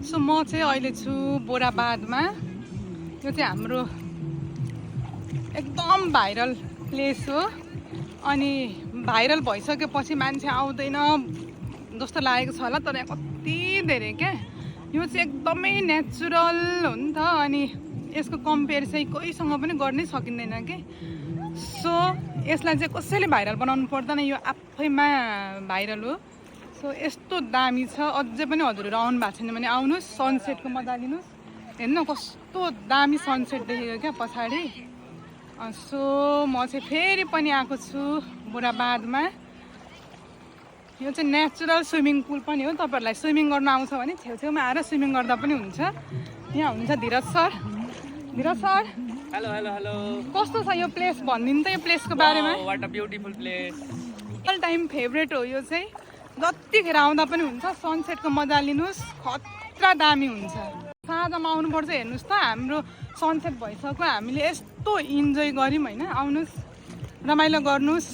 So म चाहिँ अहिले छु बोराबादमा। यो चाहिँ हाम्रो एकदम भाइरल प्लेस हो। अनि भाइरल भइसकेपछि मान्छे आउँदैन जस्तो लागेको छ होला, तर यहाँ कति धेरै क्या। यो चाहिँ एकदमै नेचुरल हो नि त, अनि यसको कम्पेयर चाहिँ कोहीसँग पनि गर्नै सकिँदैन कि। सो यसलाई चाहिँ कसैले भाइरल बनाउनु पर्दैन, यो आफैमा भाइरल हो। सो यस्तो दामी छ। अझै पनि हजुरहरू आउनु भएको छैन भने आउनुहोस्, सनसेटको मजा लिनुहोस्। हेर्नु कस्तो दामी सनसेट देखेको क्या पछाडि। सो म चाहिँ फेरि पनि आएको छु बोराबादमा। यो चाहिँ नेचुरल स्विमिङ पुल पनि हो। तपाईँहरूलाई स्विमिङ गर्न आउँछ भने छेउछेउमा आएर स्विमिङ गर्दा पनि हुन्छ। यहाँ हुनुहुन्छ Dhiraj sir. Dhiraj sir, hello hello hello. कस्तो छ यो प्लेस भनिदिनु त, यो प्लेसको बारेमा। What a beautiful place. All time favourite हो यो चाहिँ। जतिखेर आउँदा पनि हुन्छ। सनसेटको मजा लिनुहोस्, खतरा दामी हुन्छ। साँझमा आउनुपर्छ। हेर्नुहोस् त हाम्रो सनसेट भइसक्यो, हामीले यस्तो इन्जोय गऱ्यौँ होइन। आउनुहोस्, रमाइलो गर्नुहोस्।